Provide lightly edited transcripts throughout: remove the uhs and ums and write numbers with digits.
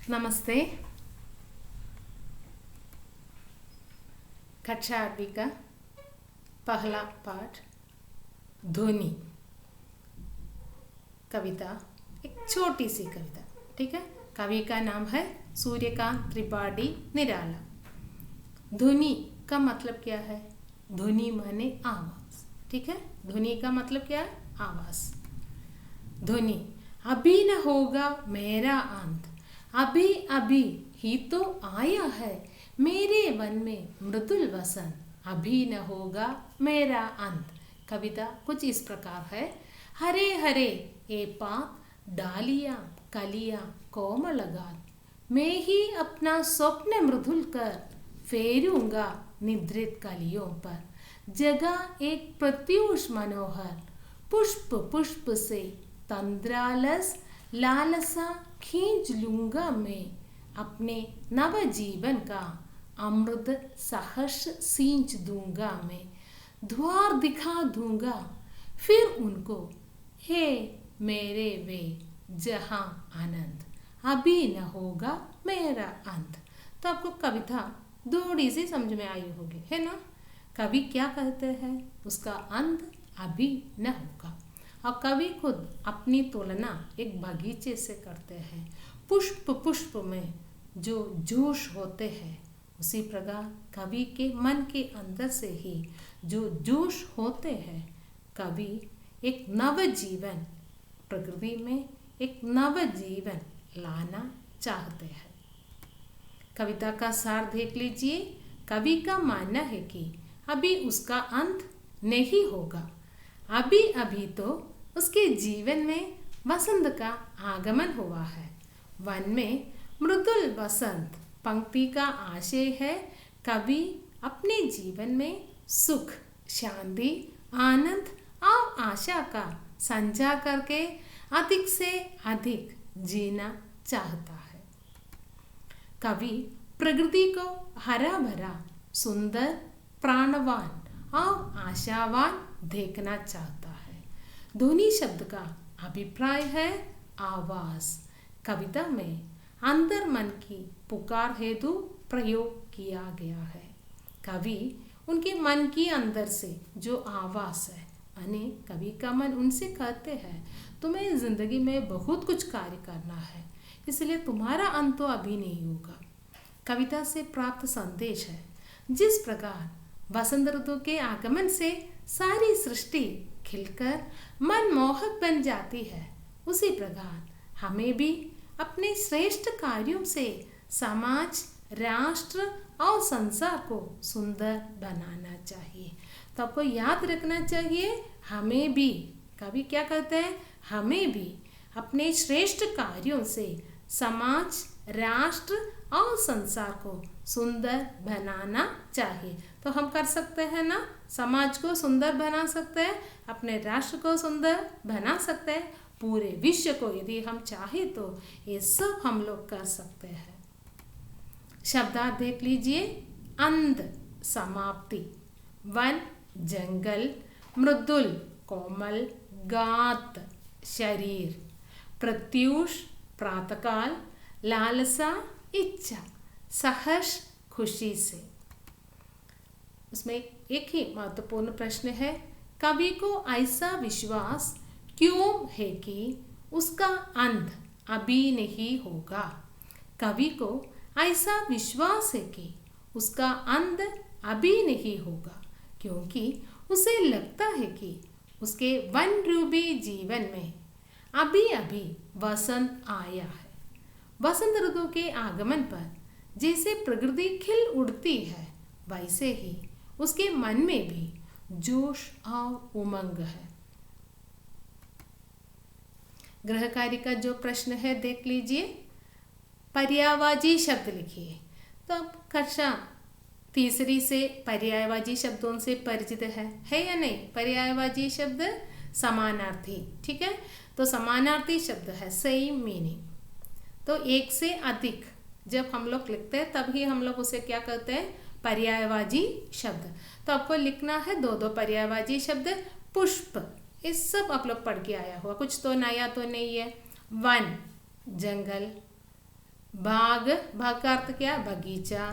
नमस्ते। कक्षा 8 का पहला पाठ ध्वनि कविता, एक छोटी सी कविता। ठीक है, कवि का नाम है सूर्यकांत त्रिपाठी निराला। ध्वनि का मतलब क्या है? ध्वनि माने आवाज। ठीक है, ध्वनि का मतलब क्या है? आवाज। ध्वनि अभी न होगा मेरा अंत, अभी अभी ही तो आया है मेरे मन में मृदुल वसंत, अभी न होगा मेरा अंत। कविता कुछ इस प्रकार है। हरे हरे ये पात, डालियां कलियां कोमल गात, मैं ही अपना स्वप्न मृदुल कर फेरूंगा निद्रित कलियों पर। जगह एक प्रत्यूष मनोहर, पुष्प पुष्प से तंद्रालस लालसा खींच लूंगा मैं, अपने नव जीवन का अमृत सहर्ष सींच दूंगा मैं। द्वार दिखा दूंगा फिर उनको, हे मेरे वे जहां आनंद, अभी न होगा मेरा अंत। तो आपको कविता थोड़ी सी समझ में आई होगी, है ना? कवि क्या कहते हैं? उसका अंत अभी न होगा। और कवि खुद अपनी तुलना एक बगीचे से करते हैं। पुष्प पुष्प में जो जोश होते हैं, उसी प्रकार कवि के मन के अंदर से ही जो जोश होते हैं, कवि एक नव जीवन, प्रकृति में एक नव जीवन लाना चाहते हैं। कविता का सार देख लीजिए। कवि का मानना है कि अभी उसका अंत नहीं होगा, अभी अभी तो उसके जीवन में वसंत का आगमन हुआ है। वन में मृदुल वसंत पंक्ति का आशय है कवि अपने जीवन में सुख, शांति, आनंद और आशा का संचार करके अधिक से अधिक जीना चाहता है। कवि प्रकृति को हरा भरा, सुंदर, प्राणवान और आशावान देखना चाहता है। ध्वनि शब्द का अभिप्राय है आवाज। कविता में अंतर मन की पुकार हेतु प्रयोग किया गया है। कवि उनके मन की अंदर से जो आवाज है, यानी कवि का मन उनसे कहते हैं, तुम्हें जिंदगी में बहुत कुछ कार्य करना है, इसलिए तुम्हारा अंत तो अभी नहीं होगा। कविता से प्राप्त संदेश है, जिस प्रकार वसंत ऋतु के आगमन से सारी सृष्टि खिलकर मनमोहक बन जाती है, उसी प्रकार हमें भी अपने श्रेष्ठ कार्यों से समाज, राष्ट्र और संसार को सुंदर बनाना चाहिए। तो आपको याद रखना चाहिए, हमें भी, कवि क्या कहते हैं, हमें भी अपने श्रेष्ठ कार्यों से समाज, राष्ट्र और संसार को सुंदर बनाना चाहिए। तो हम कर सकते हैं ना? समाज को सुंदर बना सकते हैं, अपने राष्ट्र को सुंदर बना सकते हैं, पूरे विश्व को यदि हम चाहे तो ये सब हम लोग कर सकते हैं। शब्दार्थ देख लीजिए। अंध समाप्ति, वन जंगल, मृदुल कोमल, गात शरीर, प्रत्यूष प्रातःकाल, लालसा इच्छा, सहर्ष खुशी से। उसमें एक ही महत्वपूर्ण प्रश्न है, कवि को ऐसा विश्वास क्यों है कि उसका अंत अभी नहीं होगा? कवि को ऐसा विश्वास है कि उसका अंत अभी नहीं होगा क्योंकि उसे लगता है कि उसके वन रूपी जीवन में अभी अभी वसंत आया है। वसंत ऋतु के आगमन पर जैसे प्रकृति खिल उठती है, वैसे ही उसके मन में भी जोश और उमंग है। गृह कार्य का जो प्रश्न है देख लीजिए। पर्यायवाची शब्द लिखिए। तो अब कक्षा 3 से पर्यायवाची शब्दों से परिचित है या नहीं? पर्यायवाची शब्द समानार्थी, ठीक है? तो समानार्थी शब्द है सेम मीनिंग। तो एक से अधिक जब हम लोग लिखते हैं तभी हम लोग उसे क्या कहते हैं? पर्यायवाची शब्द। तो आपको लिखना है दो पर्यायवाची शब्द। पुष्प, ये सब आप लोग पढ़ के आया हुआ, कुछ तो नया तो नहीं है। वन जंगल, बाग, बाग का अर्थ क्या? बगीचा।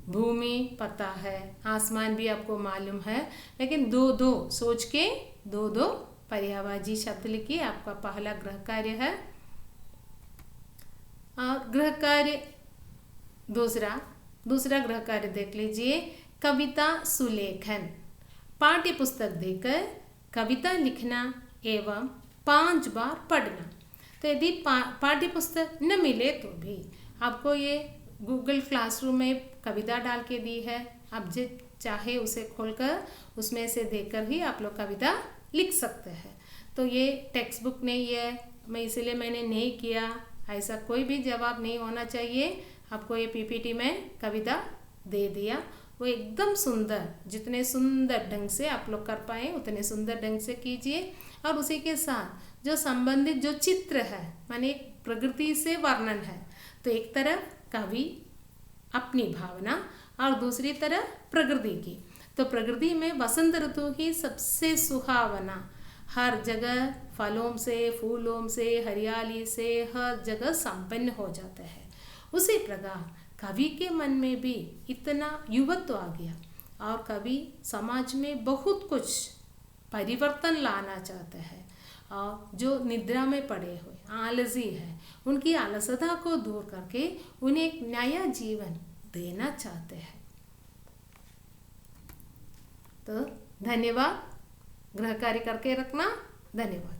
भूमि पता है, आसमान भी आपको मालूम है, लेकिन दो दो सोच के दो दो पर्यायवाची शब्द लिखिए। आपका पहला गृह कार्य है। गृह कार्य दूसरा गृह कार्य देख लीजिए। कविता सुलेखन। पाठ्य पुस्तक देकर कविता लिखना एवं 5 बार पढ़ना। तो यदि पाठ्य पुस्तक न मिले तो भी आपको ये गूगल क्लासरूम में कविता डाल के दी है। आप जो चाहे उसे खोलकर उसमें से देखकर ही आप लोग कविता लिख सकते हैं। तो ये टेक्स्ट बुक नहीं है, मैं इसलिए मैंने नहीं किया, ऐसा कोई भी जवाब नहीं होना चाहिए। आपको ये पीपीटी में कविता दे दिया, वो एकदम सुंदर, जितने सुंदर ढंग से आप लोग कर पाए उतने सुंदर ढंग से कीजिए। और उसी के साथ जो संबंधित जो चित्र है, माने प्रकृति से वर्णन है, तो एक तरफ कवि अपनी भावना और दूसरी तरफ प्रकृति की। तो प्रकृति में वसंत ऋतु ही सबसे सुहावना, हर जगह फलों से, फूलों से, हरियाली से हर जगह संपन्न हो जाता है। उसी प्रकार कवि के मन में भी इतना युवत्व आ गया और कवि समाज में बहुत कुछ परिवर्तन लाना चाहते हैं। और जो निद्रा में पड़े हुए आलसी है, उनकी आलसता को दूर करके उन्हें एक नया जीवन देना चाहते हैं। तो धन्यवाद। गृह कार्य करके रखना। धन्यवाद।